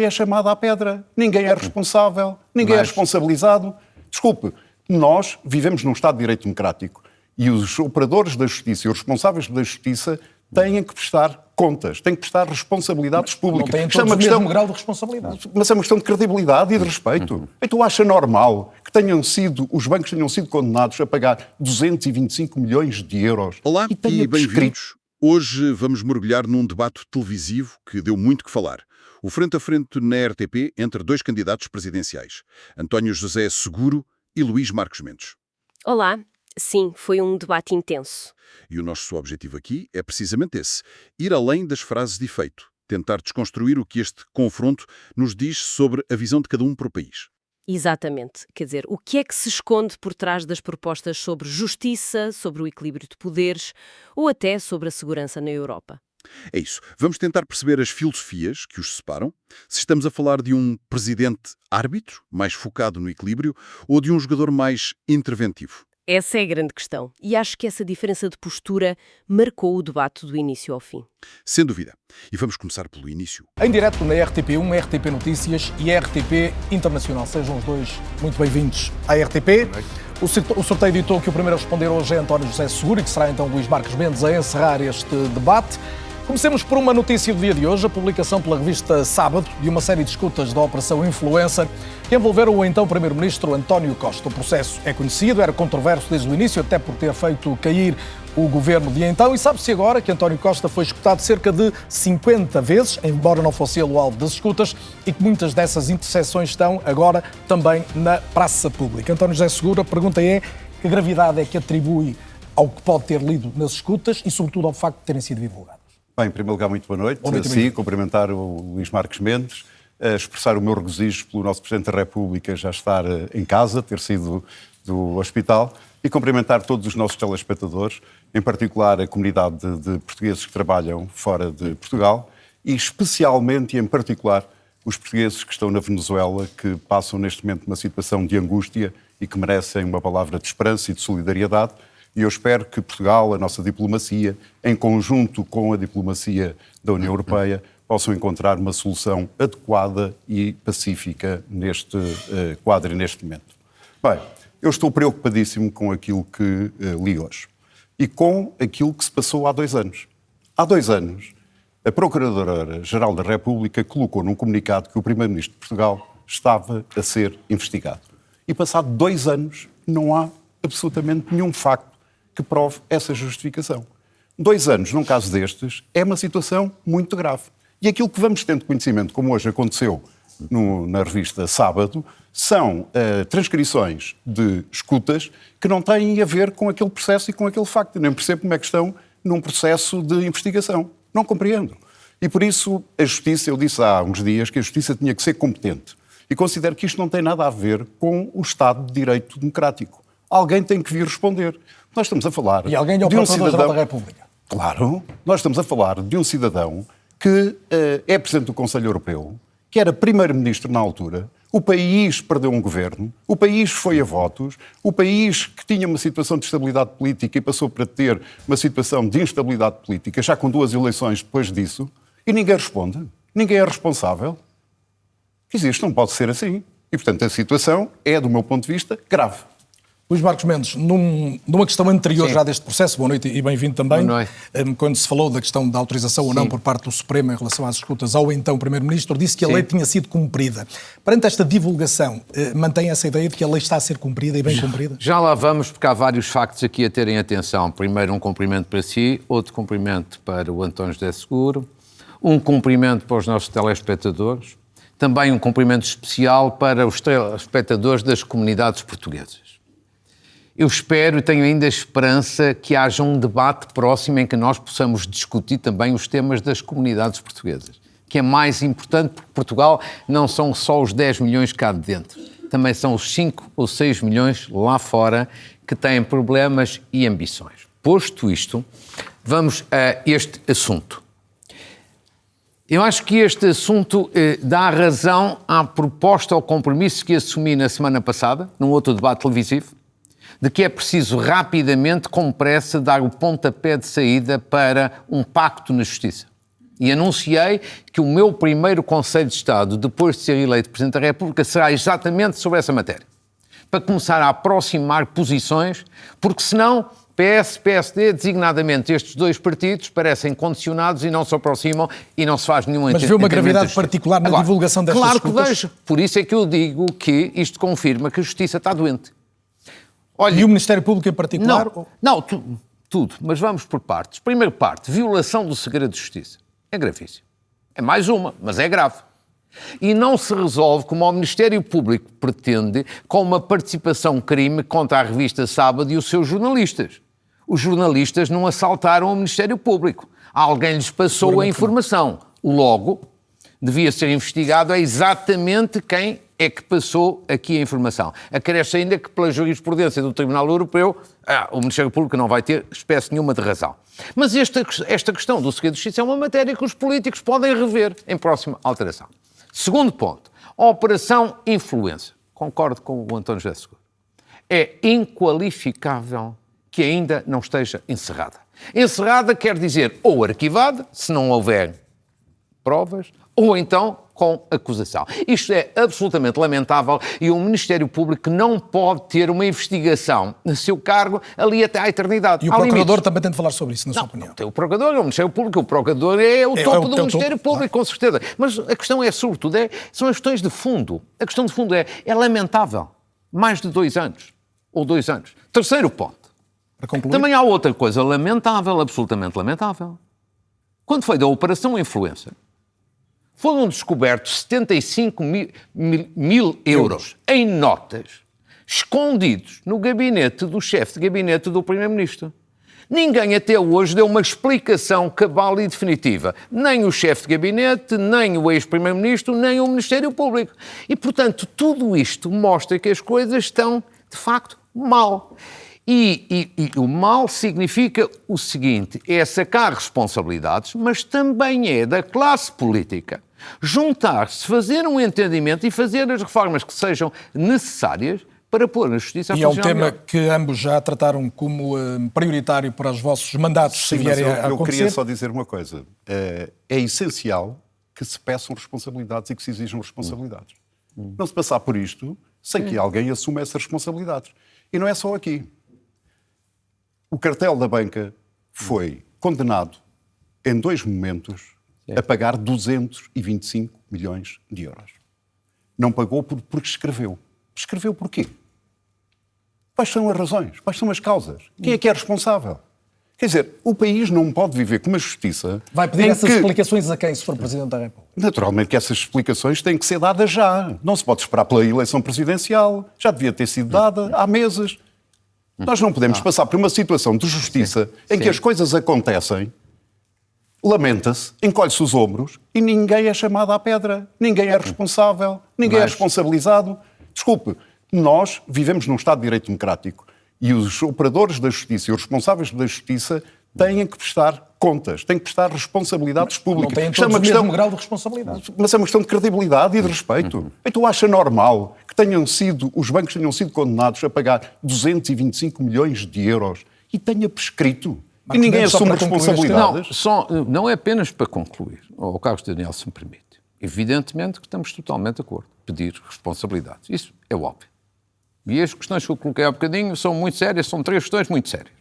é chamado à pedra, ninguém é responsável, ninguém é responsabilizado. Desculpe, nós vivemos num Estado de Direito democrático e os operadores da justiça e os responsáveis da justiça têm que prestar contas, têm que prestar responsabilidades públicas. Não têm todos o mesmo grau de responsabilidade. Mas é uma questão de credibilidade e de respeito. Então acha normal que os bancos tenham sido condenados a pagar 225 milhões de euros? Olá e bem-vindos. Hoje vamos mergulhar num debate televisivo que deu muito que falar. O frente a frente na RTP entre dois candidatos presidenciais, António José Seguro e Luís Marcos Mendes. Olá. Sim, foi um debate intenso. E o nosso objetivo aqui é precisamente esse, ir além das frases de efeito, tentar desconstruir o que este confronto nos diz sobre a visão de cada um para o país. Exatamente. Quer dizer, o que é que se esconde por trás das propostas sobre justiça, sobre o equilíbrio de poderes ou até sobre a segurança na Europa? É isso. Vamos tentar perceber as filosofias que os separam, se estamos a falar de um presidente árbitro, mais focado no equilíbrio, ou de um jogador mais interventivo. Essa é a grande questão. E acho que essa diferença de postura marcou o debate do início ao fim. Sem dúvida. E vamos começar pelo início. Em direto na RTP1, RTP Notícias e RTP Internacional. Sejam os dois muito bem-vindos à RTP. O sorteio ditou que o primeiro a responder hoje é António José Seguro e que será então Luís Marcos Mendes a encerrar este debate. Comecemos por uma notícia do dia de hoje, a publicação pela revista Sábado de uma série de escutas da Operação Influencer que envolveram o então Primeiro-Ministro António Costa. O processo é conhecido, era controverso desde o início, até por ter feito cair o governo de então, e sabe-se agora que António Costa foi escutado cerca de 50 vezes, embora não fosse ele o alvo das escutas, e que muitas dessas interseções estão agora também na praça pública. António José Seguro, a pergunta é: que gravidade é que atribui ao que pode ter lido nas escutas e, sobretudo, ao facto de terem sido divulgados? Bem, em primeiro lugar, muito boa noite. Sim, cumprimentar o Luís Marcos Mendes, expressar o meu regozijo pelo nosso Presidente da República já estar em casa, ter sido do hospital, e cumprimentar todos os nossos telespectadores, em particular a comunidade de portugueses que trabalham fora de Portugal e especialmente e em particular os portugueses que estão na Venezuela, que passam neste momento uma situação de angústia e que merecem uma palavra de esperança e de solidariedade. E eu espero que Portugal, a nossa diplomacia, em conjunto com a diplomacia da União Europeia, possam encontrar uma solução adequada e pacífica neste quadro e neste momento. Bem, eu estou preocupadíssimo com aquilo que li hoje e com aquilo que se passou há 2 anos. Há 2 anos, a Procuradora-Geral da República colocou num comunicado que o Primeiro-Ministro de Portugal estava a ser investigado. E passado 2 anos, não há absolutamente nenhum facto que prove essa justificação. 2 anos, num caso destes, é uma situação muito grave. E aquilo que vamos tendo conhecimento, como hoje aconteceu na revista Sábado, são transcrições de escutas que não têm a ver com aquele processo e com aquele facto. Eu nem percebo como é que estão num processo de investigação. Não compreendo. E por isso a Justiça, eu disse há uns dias que a Justiça tinha que ser competente. E considero que isto não tem nada a ver com o Estado de Direito Democrático. Alguém tem que vir responder. Nós estamos a falar e alguém é o de um cidadão da República. Claro, nós estamos a falar de um cidadão que é Presidente do Conselho Europeu, que era Primeiro-Ministro na altura, o país perdeu um governo, o país foi a votos, o país que tinha uma situação de estabilidade política e passou para ter uma situação de instabilidade política, já com 2 eleições depois disso, e ninguém responde, ninguém é responsável. Quer dizer, isto não pode ser assim. E, portanto, a situação é, do meu ponto de vista, grave. Luís Marcos Mendes, numa questão anterior já deste processo, boa noite e bem-vindo também, quando se falou da questão da autorização ou não por parte do Supremo em relação às escutas ao então Primeiro-Ministro, disse que a lei tinha sido cumprida. Perante esta divulgação, mantém essa ideia de que a lei está a ser cumprida e bem cumprida? Já lá vamos, porque há vários factos aqui a terem atenção. Primeiro, um cumprimento para si, outro cumprimento para o António José Seguro, um cumprimento para os nossos telespectadores, também um cumprimento especial para os telespectadores das comunidades portuguesas. Eu espero e tenho ainda esperança que haja um debate próximo em que nós possamos discutir também os temas das comunidades portuguesas, que é mais importante porque Portugal não são só os 10 milhões cá de dentro, também são os 5 ou 6 milhões lá fora que têm problemas e ambições. Posto isto, vamos a este assunto. Eu acho que este assunto dá razão à proposta ou compromisso que assumi na semana passada, num outro debate televisivo, de que é preciso rapidamente, com pressa, dar o pontapé de saída para um pacto na justiça. E anunciei que o meu primeiro Conselho de Estado, depois de ser eleito Presidente da República, será exatamente sobre essa matéria. Para começar a aproximar posições, porque senão PS, PSD, designadamente estes dois partidos, parecem condicionados e não se aproximam e não se faz nenhum entendimento. Mas vê uma gravidade particular na divulgação destas Claro escutas? que vejo. Por isso é que eu digo que isto confirma que a Justiça está doente. Olha, e o Ministério Público em particular? Não, tudo. Mas vamos por partes. Primeira parte, violação do segredo de justiça. É gravíssimo. É mais uma, mas é grave. E não se resolve como o Ministério Público pretende, com uma participação crime contra a revista Sábado e os seus jornalistas. Os jornalistas não assaltaram o Ministério Público. Alguém lhes passou a informação. Logo, devia ser investigado exatamente quem é que passou aqui a informação. Acresce ainda que, pela jurisprudência do Tribunal Europeu, o Ministério Público não vai ter espécie nenhuma de razão. Mas esta questão do segredo de justiça é uma matéria que os políticos podem rever em próxima alteração. Segundo ponto, a Operação Influencer. Concordo com o António José Seguro. É inqualificável que ainda não esteja encerrada. Encerrada quer dizer ou arquivada, se não houver provas, ou então com acusação. Isto é absolutamente lamentável e o Ministério Público não pode ter uma investigação no seu cargo ali até à eternidade. E o Procurador também tem de falar sobre isso, na sua opinião. Não, tem o Procurador, é o Ministério Público, o Procurador é o topo do Ministério Público, com certeza. Mas a questão é, sobretudo, são as questões de fundo. A questão de fundo é lamentável. Mais de 2 anos. Ou 2 anos. Terceiro ponto. Para concluir. Também há outra coisa lamentável, absolutamente lamentável. Quando foi da Operação Influencer, foram descobertos 75 mil euros em notas, escondidos no gabinete do chefe de gabinete do Primeiro-Ministro. Ninguém até hoje deu uma explicação cabal e definitiva. Nem o chefe de gabinete, nem o ex-Primeiro-Ministro, nem o Ministério Público. E, portanto, tudo isto mostra que as coisas estão, de facto, mal. E o mal significa o seguinte, é sacar responsabilidades, mas também é da classe política juntar-se, fazer um entendimento e fazer as reformas que sejam necessárias para pôr a justiça a funcionar. E é um tema que ambos já trataram como prioritário para os vossos mandatos, se vierem a acontecer. Eu queria só dizer uma coisa. É essencial que se peçam responsabilidades e que se exijam responsabilidades. Não se passar por isto sem que alguém assuma essas responsabilidades. E não é só aqui. O cartel da banca foi condenado em 2 momentos a pagar 225 milhões de euros. Não pagou porque escreveu. Escreveu porquê? Quais são as razões? Quais são as causas? Quem é responsável? Quer dizer, o país não pode viver com uma justiça... Vai pedir essas explicações a quem, se for Presidente da República? Naturalmente que essas explicações têm que ser dadas já. Não se pode esperar pela eleição presidencial. Já devia ter sido dada há meses. Nós não podemos passar por uma situação de justiça em que as coisas acontecem, lamenta-se, encolhe-se os ombros e ninguém é chamado à pedra. Ninguém é responsável, ninguém é responsabilizado. Desculpe, nós vivemos num Estado de Direito Democrático e os operadores da justiça e os responsáveis da justiça têm que prestar contas, têm que prestar responsabilidades públicas. Não têm todos o mesmo grau de responsabilidade. Mas é uma questão de credibilidade e de respeito. Então acha normal que os bancos tenham sido condenados a pagar 225 milhões de euros e tenha prescrito? E ninguém assume responsabilidades? Não é apenas para concluir, o Carlos Daniel, se me permite. Evidentemente que estamos totalmente de acordo. Pedir responsabilidades. Isso é óbvio. E as questões que eu coloquei há bocadinho são muito sérias, são 3 questões muito sérias.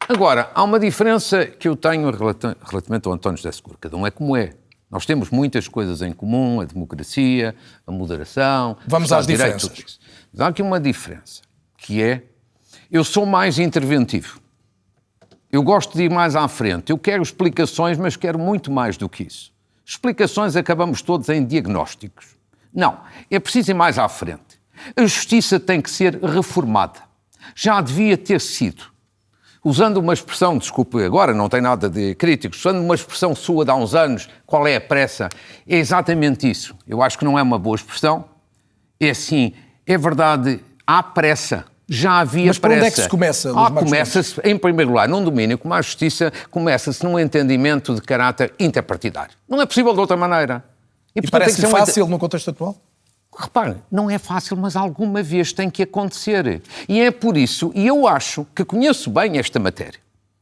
Agora, há uma diferença que eu tenho relativamente ao António José Seguro. Cada um é como é. Nós temos muitas coisas em comum, a democracia, a moderação... Vamos às diferenças. Mas há aqui uma diferença, que é... Eu sou mais interventivo. Eu gosto de ir mais à frente. Eu quero explicações, mas quero muito mais do que isso. Explicações acabamos todos em diagnósticos. Não, é preciso ir mais à frente. A justiça tem que ser reformada. Já devia ter sido. Usando uma expressão, desculpe, agora não tem nada de críticos, usando uma expressão sua de há uns anos, qual é a pressa? É exatamente isso. Eu acho que não é uma boa expressão. É assim, é verdade, há pressa. Já havia pressa. Mas por onde é que se começa? Começa-se, em primeiro lugar, num domínio como a justiça, começa-se num entendimento de caráter interpartidário. Não é possível de outra maneira. E parece fácil no contexto atual? Repare, não é fácil, mas alguma vez tem que acontecer. E é por isso, e eu acho que conheço bem esta matéria,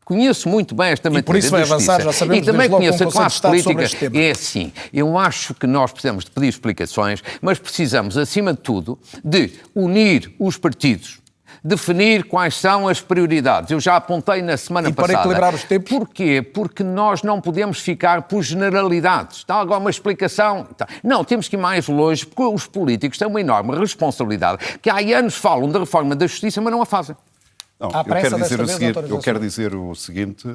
Conheço muito bem esta matéria. por isso vai da justiça. avançar, já sabemos, E também desde logo, conheço com a o Conselho de classe Estado sobre política. este tema. É assim, eu acho que nós precisamos de pedir explicações, mas precisamos, acima de tudo, de unir os partidos, definir quais são as prioridades. Eu já apontei na semana passada. E para equilibrar os tempos? Porquê? Porque nós não podemos ficar por generalidades. Está agora uma explicação? Não, temos que ir mais longe, porque os políticos têm uma enorme responsabilidade, que há anos falam da reforma da justiça, mas não a fazem. Não, Há pressa desta vez, António eu quero dizer o seguinte,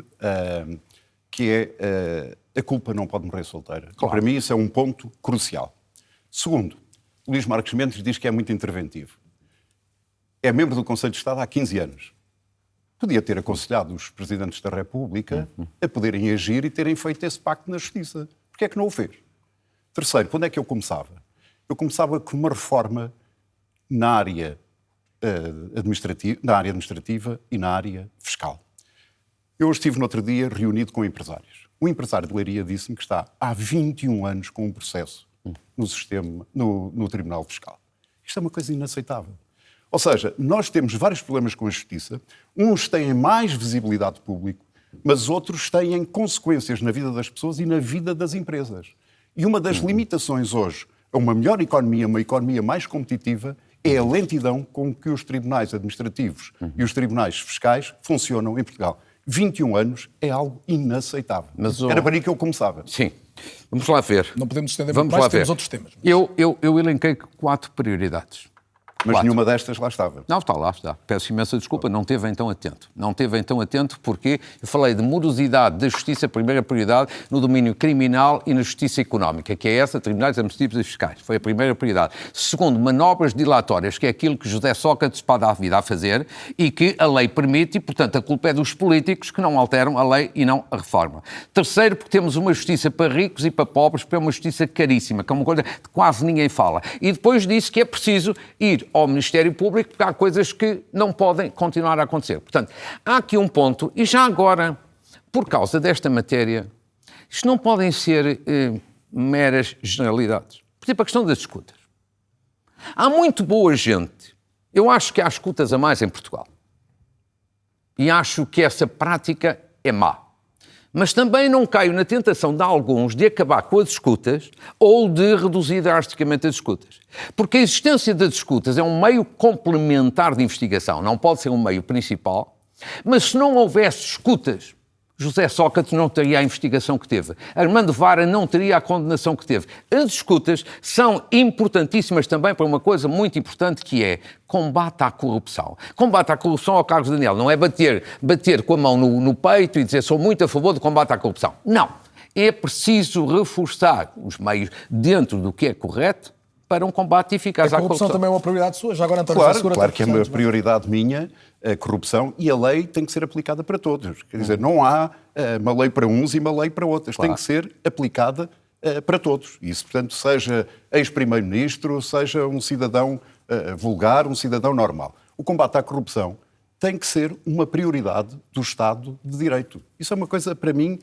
que é a culpa não pode morrer solteira. Claro. Para mim isso é um ponto crucial. Segundo, Luís Marques Mendes diz que é muito interventivo. É membro do Conselho de Estado há 15 anos. Podia ter aconselhado os presidentes da República a poderem agir e terem feito esse pacto na Justiça. Porquê é que não o fez? Terceiro, quando é que eu começava? Eu começava com uma reforma na área administrativa e na área fiscal. Eu estive no outro dia reunido com empresários. Um empresário de Leiria disse-me que está há 21 anos com um processo no Tribunal Fiscal. Isto é uma coisa inaceitável. Ou seja, nós temos vários problemas com a justiça. Uns têm mais visibilidade pública, mas outros têm consequências na vida das pessoas e na vida das empresas. E uma das limitações hoje a uma melhor economia, uma economia mais competitiva, é a lentidão com que os tribunais administrativos e os tribunais fiscais funcionam em Portugal. 21 anos é algo inaceitável. Era para aí que eu começava. Sim. Vamos lá ver. Não podemos estender muito mais, temos outros temas. Eu elenquei 4 prioridades. Mas nenhuma destas lá estava. Não, está lá, está. Peço imensa desculpa, não esteve então atento. Não esteve então atento porque eu falei de morosidade da justiça, primeira prioridade, no domínio criminal e na justiça económica, que é essa, tribunais administrativos e fiscais. Foi a primeira prioridade. Segundo, manobras dilatórias, que é aquilo que José Sócrates pode dar a vida a fazer e que a lei permite e, portanto, a culpa é dos políticos que não alteram a lei e não a reforma. Terceiro, porque temos uma justiça para ricos e para pobres, porque é uma justiça caríssima, que é uma coisa que quase ninguém fala. E depois disse que é preciso ir ao Ministério Público, porque há coisas que não podem continuar a acontecer. Portanto, há aqui um ponto, e já agora, por causa desta matéria, isto não podem ser meras generalidades. Por exemplo, a questão das escutas. Há muito boa gente. Eu acho que há escutas a mais em Portugal. E acho que essa prática é má. Mas também não caio na tentação de alguns de acabar com as escutas ou de reduzir drasticamente as escutas. Porque a existência das escutas é um meio complementar de investigação, não pode ser um meio principal, mas se não houvesse escutas, José Sócrates não teria a investigação que teve. Armando Vara não teria a condenação que teve. As escutas são importantíssimas também para uma coisa muito importante que é combate à corrupção. Combate à corrupção, ao Carlos Daniel, não é bater com a mão no peito e dizer sou muito a favor do combate à corrupção. Não. É preciso reforçar os meios dentro do que é correto para um combate eficaz à corrupção. A corrupção também é uma prioridade sua? Já agora, António, claro que é uma prioridade minha, a corrupção, e a lei tem que ser aplicada para todos. Quer dizer, não há uma lei para uns e uma lei para outros. Claro. Tem que ser aplicada para todos. Isso, portanto, seja ex-primeiro-ministro, seja um cidadão vulgar, um cidadão normal. O combate à corrupção tem que ser uma prioridade do Estado de Direito. Isso é uma coisa, para mim,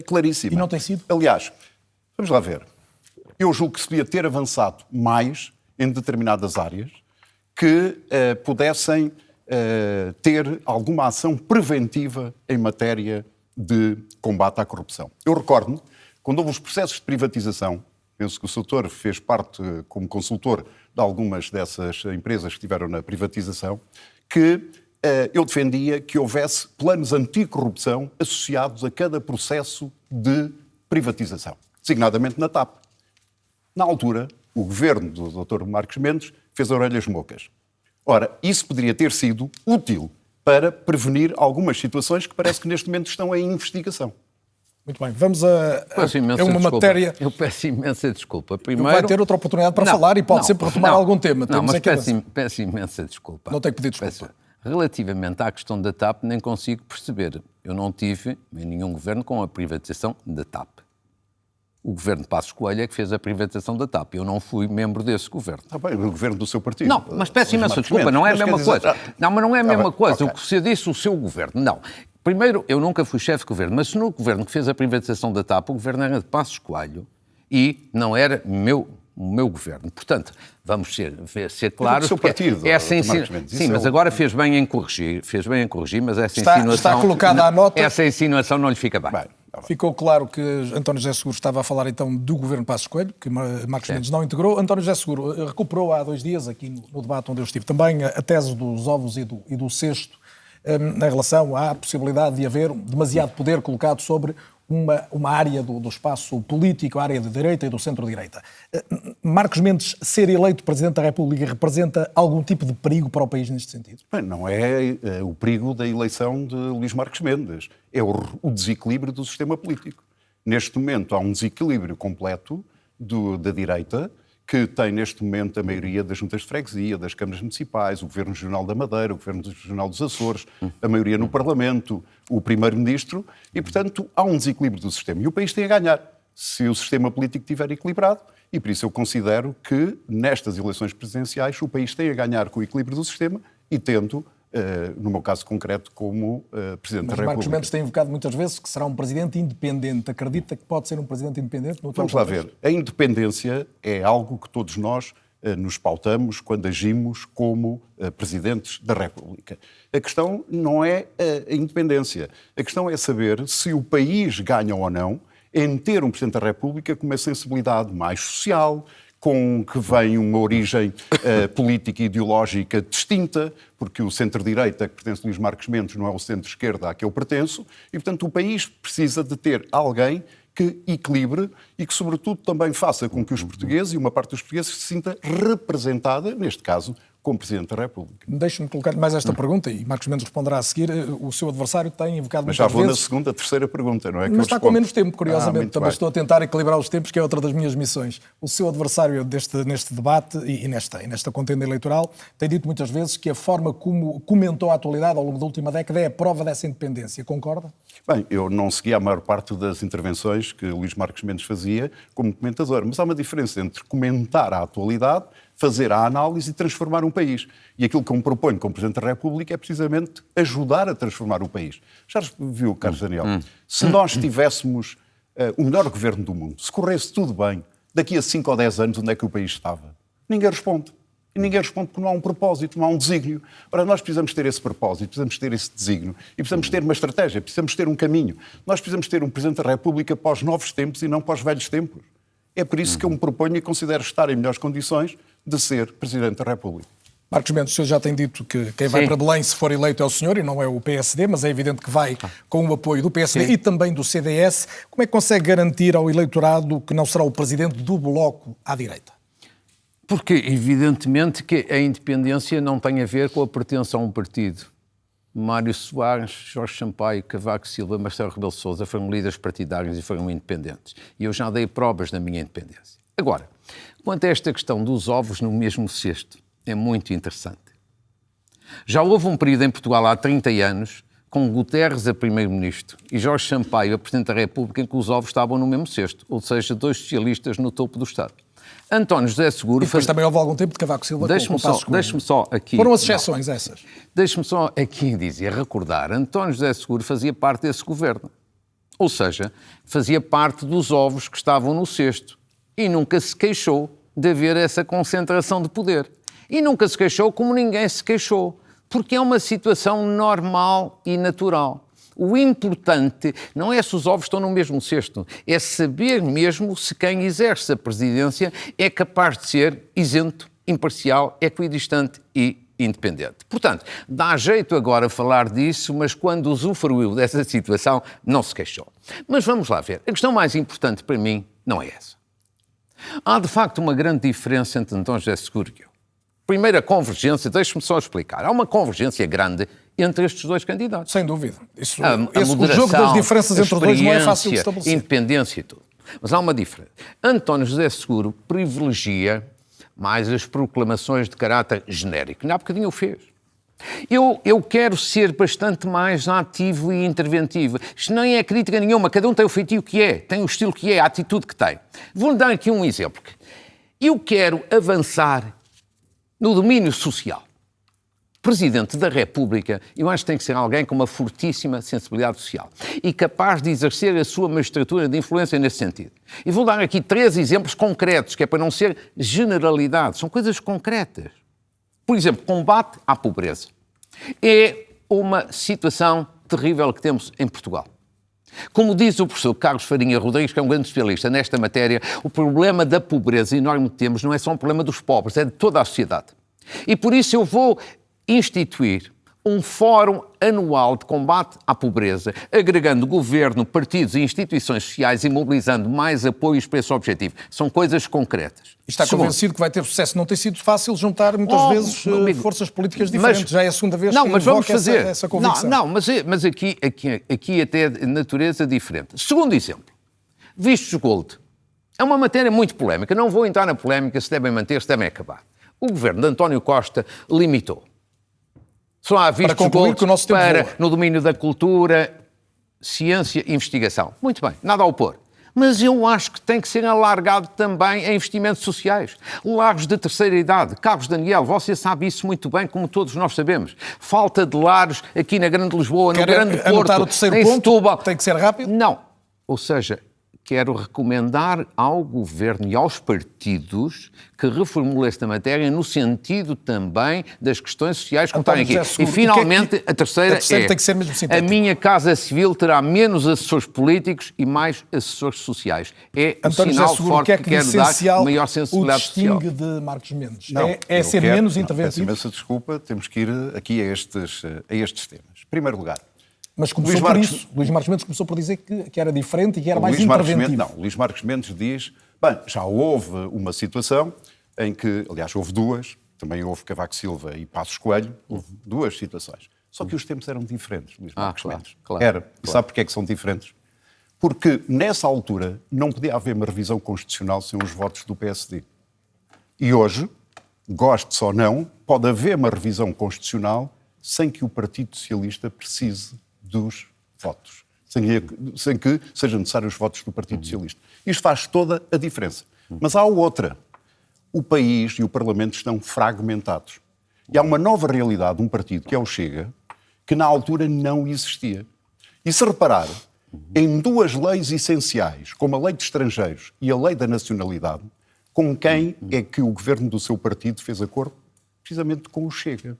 claríssima. E não tem sido? Aliás, vamos lá ver. Eu julgo que se devia ter avançado mais em determinadas áreas que pudessem ter alguma ação preventiva em matéria de combate à corrupção. Eu recordo-me, quando houve os processos de privatização, penso que o Soutor fez parte como consultor de algumas dessas empresas que estiveram na privatização, que eu defendia que houvesse planos anticorrupção associados a cada processo de privatização, designadamente na TAP. Na altura, o governo do Dr. Marques Mendes fez orelhas mocas. Ora, isso poderia ter sido útil para prevenir algumas situações que parece que neste momento estão em investigação. Muito bem, vamos a uma matéria... Eu peço imensa desculpa. Primeiro... Vai ter outra oportunidade para falar e pode sempre retomar algum tema. Não, mas peço imensa desculpa. Não tenho que pedir desculpa. Relativamente à questão da TAP, nem consigo perceber. Eu não tive em nenhum governo com a privatização da TAP. O governo de Passos Coelho é que fez a privatização da TAP. Eu não fui membro desse governo. Está bem, o governo do seu partido. Não, mas peço imensa desculpa, não é a mesma coisa. Não, mas não é a mesma coisa. O que você disse, o seu governo. Não. Primeiro, eu nunca fui chefe de governo, mas no governo que fez a privatização da TAP, o governo era de Passos Coelho e não era meu o meu governo. Portanto, vamos ser claros. O seu partido, essa Sim, mas agora fez bem em corrigir, mas essa insinuação... Está colocada à nota. Essa insinuação não lhe fica bem. Ficou claro que António José Seguro estava a falar então do governo Passos Coelho, que Marcos Mendes não integrou. António José Seguro recuperou há 2 dias, aqui no debate onde eu estive, também a tese dos ovos e do cesto, em relação à possibilidade de haver demasiado poder colocado sobre uma área do espaço político, a área da direita e do centro-direita. Marcos Mendes ser eleito Presidente da República representa algum tipo de perigo para o país neste sentido? Bem, não é o perigo da eleição de Luís Marques Mendes, é o desequilíbrio do sistema político. Neste momento há um desequilíbrio completo da direita, que tem neste momento a maioria das juntas de freguesia, das câmaras municipais, o Governo Regional da Madeira, o Governo Regional dos Açores, a maioria no Parlamento, o Primeiro-Ministro, e, portanto, há um desequilíbrio do sistema. E o país tem a ganhar se o sistema político estiver equilibrado, e por isso eu considero que, nestas eleições presidenciais, o país tem a ganhar com o equilíbrio do sistema e tendo, no meu caso concreto, como Presidente da República. Marcos Mendes tem invocado muitas vezes que será um Presidente independente. Acredita que pode ser um Presidente independente? Vamos lá ver. A independência é algo que todos nós nos pautamos quando agimos como Presidentes da República. A questão não é a independência. A questão é saber se o país ganha ou não em ter um Presidente da República com uma sensibilidade mais social, com que vem uma origem política e ideológica distinta, porque o centro-direita que pertence a Luís Marques Mendes não é o centro-esquerda a que eu pertenço, e, portanto, o país precisa de ter alguém que equilibre e que, sobretudo, também faça com que os portugueses, e uma parte dos portugueses, se sinta representada, neste caso, como Presidente da República. Deixe-me colocar mais esta pergunta, e Marcos Mendes responderá a seguir. O seu adversário tem invocado muitas vezes... Mas já vou na segunda, terceira pergunta, não é? Mas está com menos tempo, curiosamente. Também bem. estou a tentar equilibrar os tempos, que é outra das minhas missões. O seu adversário neste debate e nesta contenda eleitoral tem dito muitas vezes que a forma como comentou a atualidade ao longo da última década é a prova dessa independência. Concorda? Bem, eu não segui a maior parte das intervenções que Luís Marques Mendes fazia como comentador, mas há uma diferença entre comentar a atualidade, fazer a análise e transformar um país. E aquilo que eu me proponho como Presidente da República é precisamente ajudar a transformar o país. Já viu, Carlos Daniel, se nós tivéssemos o melhor governo do mundo, se corresse tudo bem, daqui a 5 ou 10 anos onde é que o país estava? Ninguém responde. E ninguém responde porque não há um propósito, não há um desígnio. Ora, nós precisamos ter esse propósito, precisamos ter esse desígnio e precisamos ter uma estratégia, precisamos ter um caminho. Nós precisamos ter um Presidente da República para os novos tempos e não para os velhos tempos. É por isso que eu me proponho e considero estar em melhores condições de ser Presidente da República. Marcos Mendes, o senhor já tem dito que quem vai para Belém, se for eleito, é o senhor e não é o PSD, mas é evidente que vai com o apoio do PSD e também do CDS. Como é que consegue garantir ao eleitorado que não será o Presidente do Bloco à direita? Porque, evidentemente, que a independência não tem a ver com a pertença a um partido. Mário Soares, Jorge Sampaio, Cavaco Silva, Marcelo Rebelo de Sousa foram líderes partidários e foram independentes. E eu já dei provas da minha independência. Agora, quanto a esta questão dos ovos no mesmo cesto, é muito interessante. Já houve um período em Portugal há 30 anos, com Guterres a Primeiro-Ministro e Jorge Sampaio a Presidente da República, em que os ovos estavam no mesmo cesto, ou seja, 2 socialistas no topo do Estado. António José Seguro... E depois também houve algum tempo de Cavaco Silva com o Passos Coelho. Deixe-me só aqui... Foram as exceções essas. Deixe-me só aqui dizer, recordar, António José Seguro fazia parte desse governo. Ou seja, fazia parte dos ovos que estavam no cesto e nunca se queixou de haver essa concentração de poder. E nunca se queixou como ninguém se queixou, porque é uma situação normal e natural. O importante não é se os ovos estão no mesmo cesto, é saber mesmo se quem exerce a presidência é capaz de ser isento, imparcial, equidistante e independente. Portanto, dá jeito agora falar disso, mas quando usufruiu dessa situação, não se queixou. Mas vamos lá ver. A questão mais importante para mim não é essa. Há, de facto, uma grande diferença entre António José Seguro e eu. Primeira convergência, deixe-me só explicar. Há uma convergência grande entre estes dois candidatos. Sem dúvida. O jogo das diferenças entre os dois não é fácil de estabelecer. Independência e tudo. Mas há uma diferença. António José Seguro privilegia mais as proclamações de caráter genérico. Há bocadinho o fez. Eu quero ser bastante mais ativo e interventivo. Isto não é crítica nenhuma. Cada um tem o feitio que é, tem o estilo que é, a atitude que tem. Vou-lhe dar aqui um exemplo. Eu quero avançar no domínio social. Presidente da República, eu acho que tem que ser alguém com uma fortíssima sensibilidade social e capaz de exercer a sua magistratura de influência nesse sentido. E vou dar aqui 3 exemplos concretos, que é para não ser generalidade, são coisas concretas. Por exemplo, combate à pobreza. É uma situação terrível que temos em Portugal. Como diz o professor Carlos Farinha Rodrigues, que é um grande especialista nesta matéria, o problema da pobreza enorme que temos não é só um problema dos pobres, é de toda a sociedade. E por isso eu vou instituir um fórum anual de combate à pobreza, agregando governo, partidos e instituições sociais e mobilizando mais apoios para esse objetivo. São coisas concretas. E está convencido que vai ter sucesso. Não tem sido fácil juntar muitas vezes forças políticas diferentes. Já é a segunda vez que invoca essa convicção. Mas aqui até de natureza diferente. Segundo exemplo, vistos gold. É uma matéria muito polémica. Não vou entrar na polémica se devem manter, se devem acabar. O governo de António Costa limitou. Só há vistos gold no domínio da cultura, ciência e investigação. Muito bem, nada a opor. Mas eu acho que tem que ser alargado também a investimentos sociais. Lares de terceira idade. Carlos Daniel, você sabe isso muito bem, como todos nós sabemos. Falta de lares aqui na Grande Lisboa, no Grande Porto, o terceiro ponto? Setúbal. Tem que ser rápido? Não. Ou seja, quero recomendar ao Governo e aos partidos que reformulem esta matéria no sentido também das questões sociais que estão aqui. E finalmente, a terceira tem que ser mesmo a minha Casa Civil terá menos assessores políticos e mais assessores sociais. É um sinal forte que quero dar, maior sensibilidade social. O distingue de Marcos Mendes é ser menos interventivo? Peço imensa desculpa, temos que ir aqui a estes temas. Em primeiro lugar, mas começou por isso. Luís Marcos Mendes começou por dizer que era diferente e que era mais interventivo. Luís Marcos Mendes diz, bem, já houve uma situação em que, aliás, houve 2, também houve Cavaco Silva e Passos Coelho, houve 2 situações. Só que os tempos eram diferentes, Luís Marcos Mendes. E sabe porquê é que são diferentes? Porque nessa altura não podia haver uma revisão constitucional sem os votos do PSD. E hoje, goste-se ou não, pode haver uma revisão constitucional sem que o Partido Socialista precise dos votos, sem que sejam necessários os votos do Partido Socialista. Isto faz toda a diferença. Mas há outra. O país e o Parlamento estão fragmentados. E há uma nova realidade, um partido, que é o Chega, que na altura não existia. E se reparar, em 2 leis essenciais, como a lei de estrangeiros e a lei da nacionalidade, com quem é que o governo do seu partido fez acordo? Precisamente com o Chega.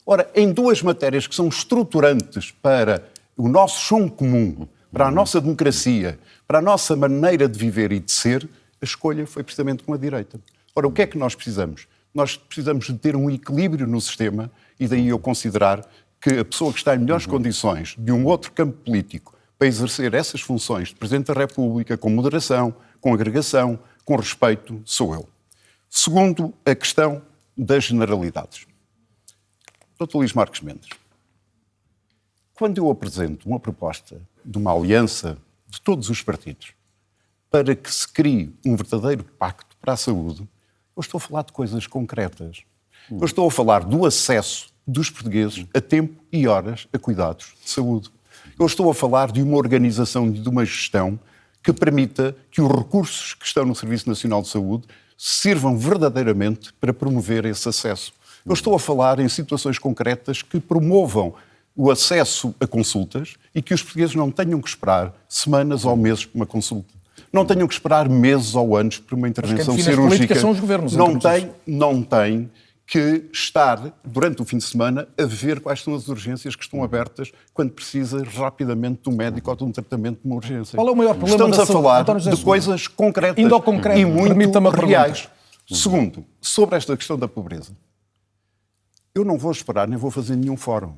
Ora, em 2 matérias que são estruturantes para o nosso chão comum, para a nossa democracia, para a nossa maneira de viver e de ser, a escolha foi precisamente com a direita. Ora, o que é que nós precisamos? Nós precisamos de ter um equilíbrio no sistema e daí eu considerar que a pessoa que está em melhores condições de um outro campo político para exercer essas funções de Presidente da República com moderação, com agregação, com respeito, sou eu. Segundo, a questão das generalidades. Dr. Luís Marcos Mendes, quando eu apresento uma proposta de uma aliança de todos os partidos para que se crie um verdadeiro pacto para a saúde, eu estou a falar de coisas concretas. Eu estou a falar do acesso dos portugueses a tempo e horas a cuidados de saúde. Eu estou a falar de uma organização e de uma gestão que permita que os recursos que estão no Serviço Nacional de Saúde sirvam verdadeiramente para promover esse acesso. Eu estou a falar em situações concretas que promovam o acesso a consultas e que os portugueses não tenham que esperar semanas ou meses por uma consulta. Não tenham que esperar meses ou anos por uma intervenção cirúrgica. São os governos, não tem que estar, durante o fim de semana, a ver quais são as urgências que estão abertas quando precisa rapidamente de um médico ou de um tratamento de uma urgência. Qual é o maior problema Estamos a falar de coisas concretas e muito reais. Segundo, sobre esta questão da pobreza, eu não vou esperar nem vou fazer nenhum fórum.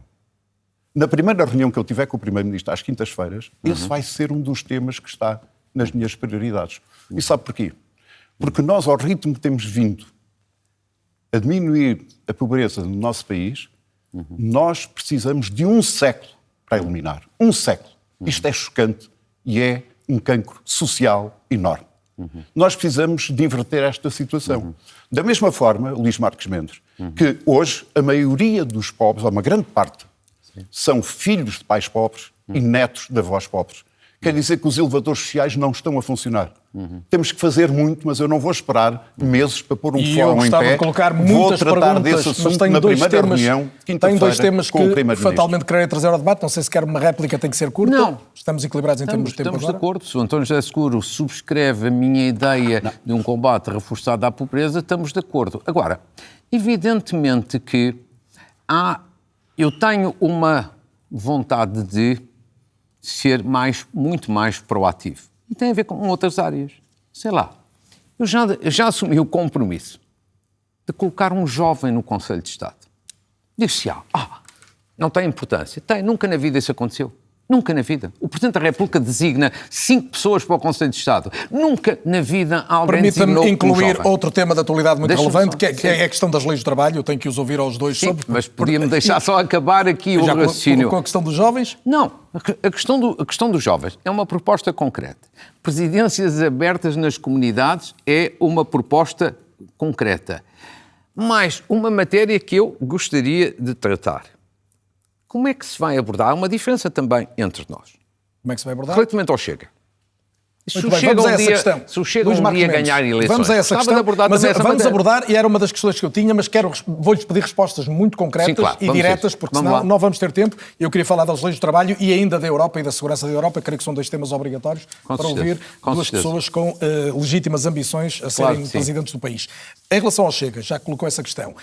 Na primeira reunião que eu tiver com o Primeiro-Ministro, às quintas-feiras, esse vai ser um dos temas que está nas minhas prioridades. E sabe porquê? Porque nós, ao ritmo que temos vindo a diminuir a pobreza no nosso país, nós precisamos de um século para eliminar. Um século. Isto é chocante e é um cancro social enorme. Nós precisamos de inverter esta situação. Da mesma forma, Luís Marcos Mendes, que hoje a maioria dos pobres, ou uma grande parte, são filhos de pais pobres e netos de avós pobres. Quer dizer que os elevadores sociais não estão a funcionar. Temos que fazer muito, mas eu não vou esperar meses para pôr um E eu fórum em gostava pé. de colocar Vou muitas tratar desse perguntas, mas assunto tenho na dois primeira temas, reunião, tenho quinta-feira, dois temas com o que Primeiro-Ministro. fatalmente quererei trazer ao debate. Não sei se quer uma réplica, tem que ser curta. Não. Estamos equilibrados em termos de tempo Estamos de agora. acordo. Se o António José Seguro subscreve a minha ideia de um combate reforçado à pobreza, estamos de acordo. Agora, evidentemente que eu tenho uma vontade de ser muito mais proativo. E tem a ver com outras áreas. Sei lá, eu já assumi o compromisso de colocar um jovem no Conselho de Estado. Diz-se, não tem importância. Tem, nunca na vida isso aconteceu. Nunca na vida. O Presidente da República designa 5 pessoas para o Conselho de Estado. Nunca na vida alguém designou Permita-me incluir um jovem. outro tema de atualidade muito Deixa-me relevante, só, que é a questão das leis do trabalho. Eu tenho que os ouvir aos dois sobre... Mas podia-me deixar só acabar aqui o Já raciocínio. com a questão dos jovens? Não, a questão dos jovens é uma proposta concreta. Presidências abertas nas comunidades é uma proposta concreta. Mais uma matéria que eu gostaria de tratar. Como é que se vai abordar? Há uma diferença também entre nós. Como é que se vai abordar? Relativamente ao Chega. Se Muito o bem, Chega vamos a um essa dia, questão. se o Chega Luís um Marcos dia Mendes, ganhar eleições, vamos a essa gostava questão, de abordar mas também essa vamos matéria. abordar, e era uma das questões que eu tinha, mas vou-lhes pedir respostas muito concretas Sim, claro, e vamos diretas, a isso. porque Vamos senão lá. não vamos ter tempo. Eu queria falar das leis do trabalho e ainda da Europa e da segurança da Europa. Creio que são 2 temas obrigatórios Com para certeza, ouvir com duas certeza. pessoas com legítimas ambições a Claro serem que sim. presidentes do país. Em relação ao Chega, já colocou essa questão.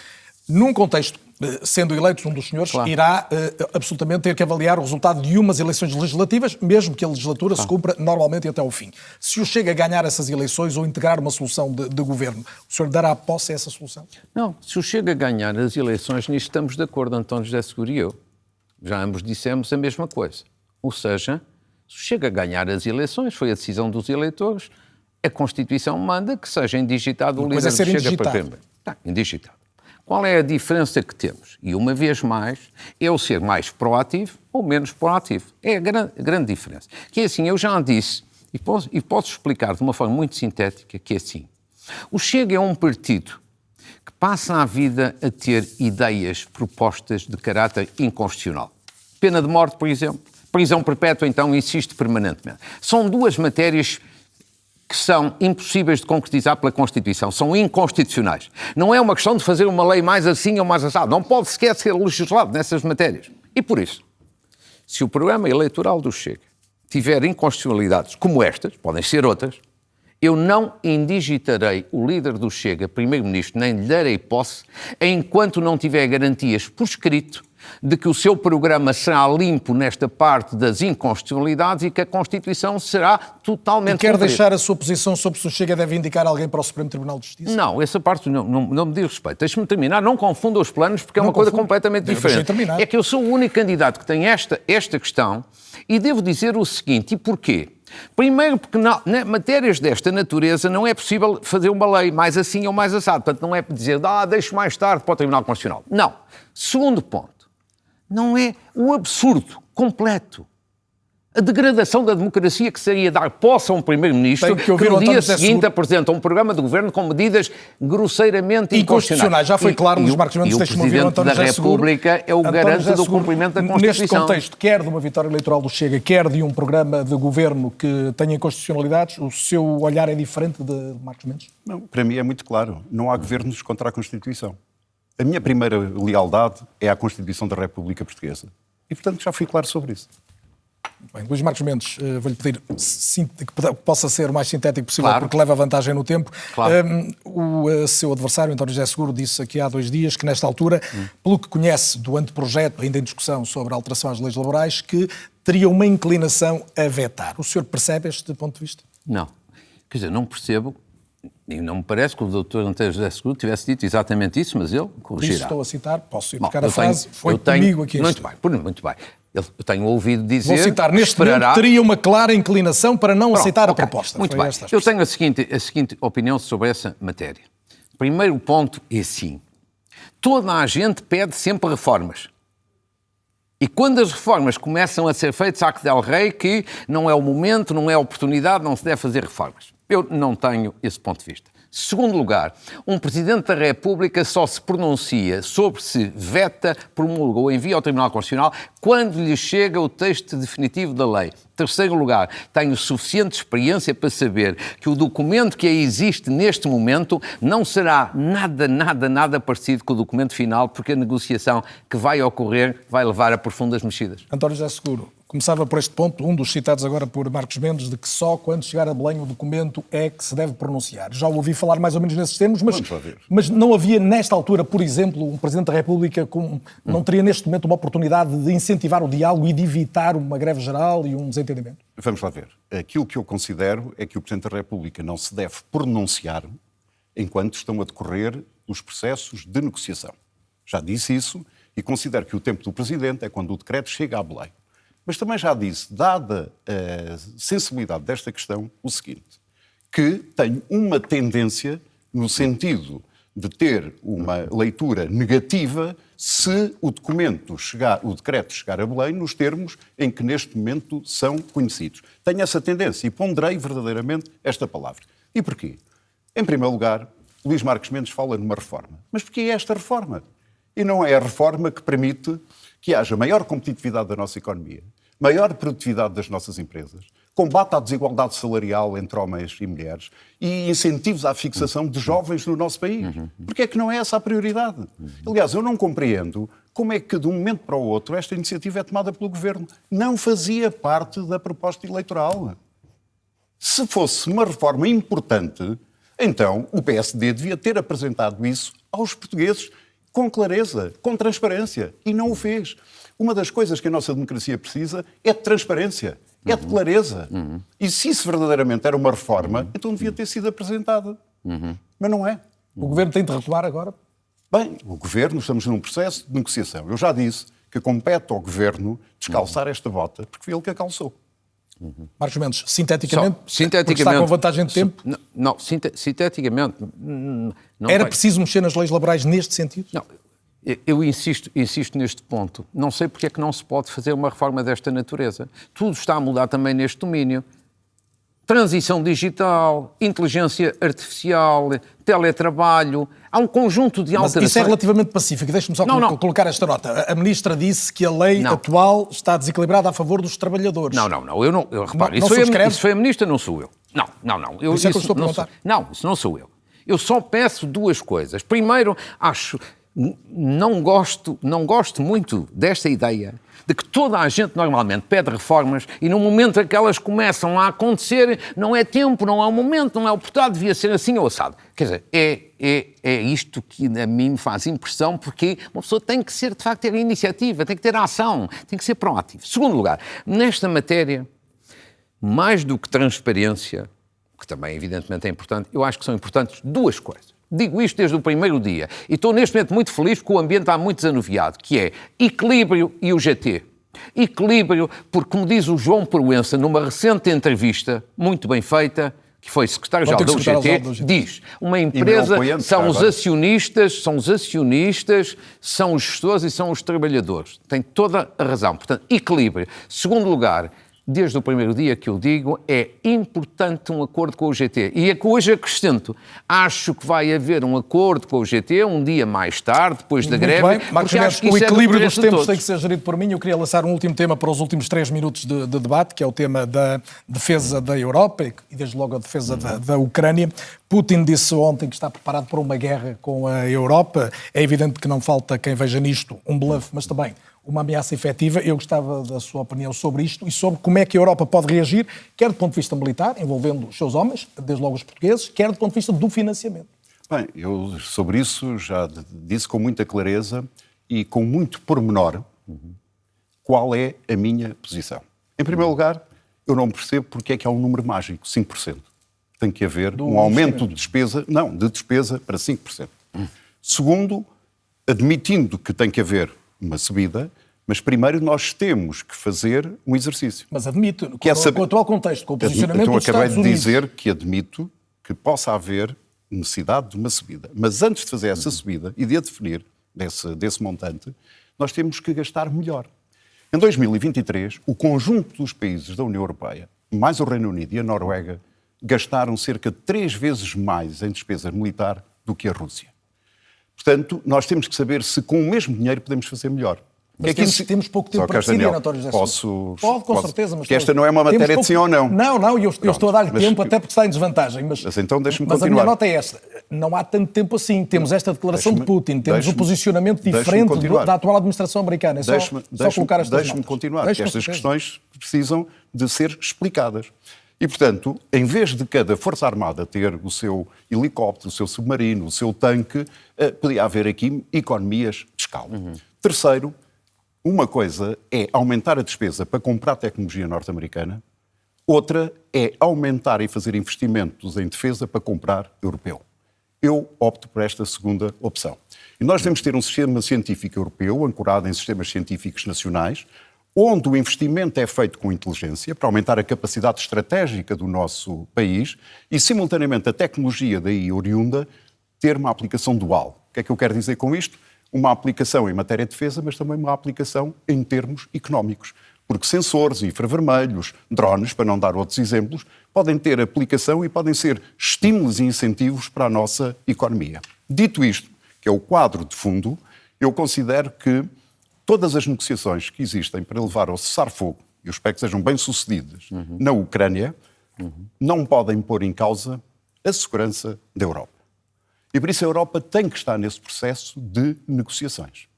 Num contexto, sendo eleito um dos senhores, Claro. irá absolutamente ter que avaliar o resultado de umas eleições legislativas, mesmo que a legislatura se cumpra normalmente até ao fim. Se o Chega a ganhar essas eleições ou integrar uma solução de governo, o senhor dará posse a essa solução? Não, se o Chega a ganhar as eleições, nisto estamos de acordo, António José Seguro e eu. Já ambos dissemos a mesma coisa. Ou seja, se o Chega a ganhar as eleições, foi a decisão dos eleitores, a Constituição manda que seja indigitado o Uma líder coisa é do ser Chega para indigitado. primeiro. Está, indigitado. Qual é a diferença que temos? E uma vez mais, é o ser mais proativo ou menos proativo. É a grande diferença. Que é assim, eu já disse, e posso explicar de uma forma muito sintética, que é assim. O Chega é um partido que passa a vida a ter ideias, propostas de caráter inconstitucional. Pena de morte, por exemplo. Prisão perpétua, então, insiste permanentemente. São 2 matérias que são impossíveis de concretizar pela Constituição, são inconstitucionais. Não é uma questão de fazer uma lei mais assim ou mais assado, não pode sequer ser legislado nessas matérias. E por isso, se o programa eleitoral do Chega tiver inconstitucionalidades como estas, podem ser outras, eu não indigitarei o líder do Chega, primeiro-ministro, nem lhe darei posse, enquanto não tiver garantias por escrito de que o seu programa será limpo nesta parte das inconstitucionalidades e que a Constituição será totalmente E quer cumprida. deixar a sua posição sobre se o Chega deve indicar alguém para o Supremo Tribunal de Justiça? Não, essa parte não me diz respeito. Deixe-me terminar, não confunda os planos, porque é uma coisa completamente Deixei diferente. terminar. É que eu sou o único candidato que tem esta questão e devo dizer o seguinte, e porquê? Primeiro, porque matérias desta natureza não é possível fazer uma lei mais assim ou mais assado. Portanto, não é dizer, deixo mais tarde para o Tribunal Constitucional. Não. Segundo ponto, não é o absurdo completo. A degradação da democracia que seria dar posse a um primeiro-ministro Tenho que ouvir o no António dia José seguinte Seguro. apresenta um programa de governo com medidas grosseiramente Inconstitucionais. Já foi claro, Luís Marcos Mendes, e o deixe-me ouvir o Presidente António da José Seguro. República é o António garante José do Seguro, cumprimento da Neste Constituição. contexto, quer de uma vitória eleitoral do Chega, quer de um programa de governo que tenha inconstitucionalidades, o seu olhar é diferente de Marcos Mendes? Não, para mim é muito claro. Não há governos contra a Constituição. A minha primeira lealdade é à Constituição da República Portuguesa. E, portanto, já fui claro sobre isso. Bem, Luís Marcos Mendes, vou-lhe pedir que possa ser o mais sintético possível, Claro. porque leva vantagem no tempo. Claro. O seu adversário, António José Seguro, disse aqui há 2 dias que, nesta altura, pelo que conhece do anteprojeto, ainda em discussão sobre a alteração às leis laborais, que teria uma inclinação a vetar. O senhor percebe este ponto de vista? Não. Quer dizer, não percebo, e não me parece que o Dr. António José Seguro tivesse dito exatamente isso, mas ele Por isso corrigirá. estou a citar, posso ir Bom, buscar a frase, foi eu tenho- comigo aqui. Muito bem, muito bem. Eu tenho ouvido dizer... Vou citar, neste esperará... momento teria uma clara inclinação para não Pronto, aceitar a ok, proposta. Muito Foi bem. esta a Eu expressão. tenho a seguinte opinião sobre essa matéria. Primeiro ponto é assim. Toda a gente pede sempre reformas. E quando as reformas começam a ser feitas, há que dar ao rei que não é o momento, não é a oportunidade, não se deve fazer reformas. Eu não tenho esse ponto de vista. Segundo lugar, um Presidente da República só se pronuncia sobre se veta, promulga ou envia ao Tribunal Constitucional quando lhe chega o texto definitivo da lei. Terceiro lugar, tenho suficiente experiência para saber que o documento que aí existe neste momento não será nada parecido com o documento final, porque a negociação que vai ocorrer vai levar a profundas mexidas. António José Seguro, começava por este ponto, um dos citados agora por Marcos Mendes, de que só quando chegar a Belém o documento é que se deve pronunciar. Já ouvi falar mais ou menos nesses termos, mas não havia nesta altura, por exemplo, um Presidente da República não teria neste momento uma oportunidade de incentivar o diálogo e de evitar uma greve geral e um desentendimento? Vamos lá ver. Aquilo que eu considero é que o Presidente da República não se deve pronunciar enquanto estão a decorrer os processos de negociação. Já disse isso e considero que o tempo do Presidente é quando o decreto chega a Belém. Mas também já disse, dada a sensibilidade desta questão, o seguinte, que tenho uma tendência no sentido de ter uma leitura negativa se o decreto chegar a Belém nos termos em que neste momento são conhecidos. Tenho essa tendência e ponderei verdadeiramente esta palavra. E porquê? Em primeiro lugar, Luís Marques Mendes fala numa reforma. Mas porquê é esta reforma? E não é a reforma que permite que haja maior competitividade da nossa economia, maior produtividade das nossas empresas, combate à desigualdade salarial entre homens e mulheres e incentivos à fixação de jovens no nosso país. Porque é que não é essa a prioridade? Aliás, eu não compreendo como é que de um momento para o outro esta iniciativa é tomada pelo Governo. Não fazia parte da proposta eleitoral. Se fosse uma reforma importante, então o PSD devia ter apresentado isso aos portugueses com clareza, com transparência, e não o fez. Uma das coisas que a nossa democracia precisa é de transparência, é de clareza. E se isso verdadeiramente era uma reforma, então devia ter sido apresentada. Mas não é. O Governo tem de retomar agora? Bem, o Governo, estamos num processo de negociação. Eu já disse que compete ao Governo descalçar esta bota, porque foi ele que a calçou. Marcos Mendes, sinteticamente, sinteticamente, está com vantagem de tempo? Não, sinteticamente... Não era preciso mexer nas leis laborais neste sentido? Não, eu insisto neste ponto. Não sei porque é que não se pode fazer uma reforma desta natureza. Tudo está a mudar também neste domínio. Transição digital, inteligência artificial, teletrabalho, há um conjunto de alterações. Mas isso é relativamente pacífico. Deixe-me só colocar esta nota. A Ministra disse que a lei atual está desequilibrada a favor dos trabalhadores. Repare, isso foi a Ministra, não sou eu. Não. Isso é que eu estou a perguntar. Isso não sou eu. Eu só peço duas coisas. Primeiro, não gosto muito desta ideia de que toda a gente normalmente pede reformas e no momento em que elas começam a acontecer, não é tempo, não é o momento, não é oportunidade, devia ser assim ou assado. Quer dizer, é isto que a mim me faz impressão, porque uma pessoa tem que ser, de facto, ter iniciativa, tem que ter ação, tem que ser proativo. Segundo lugar, nesta matéria, mais do que transparência, que também evidentemente é importante, eu acho que são importantes duas coisas. Digo isto desde o primeiro dia e estou neste momento muito feliz porque o ambiente está muito desanuviado, que é equilíbrio e o GT. Equilíbrio porque, como diz o João Proença numa recente entrevista, muito bem feita, que foi secretário-geral do GT, diz, uma empresa são os acionistas, são os gestores e são os trabalhadores. Tem toda a razão. Portanto, equilíbrio. Segundo lugar, desde o primeiro dia que eu digo, é importante um acordo com o GT. E é que hoje acrescento, acho que vai haver um acordo com o GT um dia mais tarde, depois da greve. Bem, Marcos Mendes, o equilíbrio dos tempos tem que ser gerido por mim. Eu queria lançar um último tema para os últimos 3 minutos de debate, que é o tema da defesa da Europa e desde logo a defesa da Ucrânia. Putin disse ontem que está preparado para uma guerra com a Europa. É evidente que não falta quem veja nisto um bluff, mas também uma ameaça efetiva. Eu gostava da sua opinião sobre isto e sobre como é que a Europa pode reagir, quer do ponto de vista militar, envolvendo os seus homens, desde logo os portugueses, quer do ponto de vista do financiamento. Bem, eu sobre isso já disse com muita clareza e com muito pormenor qual é a minha posição. Em primeiro lugar, eu não percebo porque é que há um número mágico, 5%. Tem que haver um aumento de despesa para 5%. Segundo, admitindo que tem que haver uma subida, mas primeiro nós temos que fazer um exercício. Mas admito, com o atual contexto, com o posicionamento dos Estados Unidos... Então acabei de dizer que admito que possa haver necessidade de uma subida. Mas antes de fazer essa subida e de a definir desse montante, nós temos que gastar melhor. Em 2023, o conjunto dos países da União Europeia, mais o Reino Unido e a Noruega, gastaram cerca de 3 vezes mais em despesa militar do que a Rússia. Portanto, nós temos que saber se com o mesmo dinheiro podemos fazer melhor. Mas temos pouco tempo para decidir, António José Sousa. Pode, com certeza. Mas que esta não é uma matéria de sim ou não. Não, eu estou a dar-lhe tempo até porque está em desvantagem. Mas então deixe-me continuar. Mas a minha nota é esta. Não há tanto tempo assim. Temos esta declaração de Putin, temos um posicionamento diferente da atual administração americana. É só colocar estas notas. Deixe-me continuar, porque estas questões precisam de ser explicadas. E, portanto, em vez de cada Força Armada ter o seu helicóptero, o seu submarino, o seu tanque, podia haver aqui economias de escala. Terceiro, uma coisa é aumentar a despesa para comprar tecnologia norte-americana, outra é aumentar e fazer investimentos em defesa para comprar europeu. Eu opto por esta segunda opção. E nós devemos ter um sistema científico europeu, ancorado em sistemas científicos nacionais, onde o investimento é feito com inteligência, para aumentar a capacidade estratégica do nosso país e, simultaneamente, a tecnologia daí oriunda ter uma aplicação dual. O que é que eu quero dizer com isto? Uma aplicação em matéria de defesa, mas também uma aplicação em termos económicos. Porque sensores, infravermelhos, drones, para não dar outros exemplos, podem ter aplicação e podem ser estímulos e incentivos para a nossa economia. Dito isto, que é o quadro de fundo, eu considero que todas as negociações que existem para levar ao cessar-fogo, e eu espero que sejam bem-sucedidas, na Ucrânia, não podem pôr em causa a segurança da Europa. E por isso a Europa tem que estar nesse processo de negociações.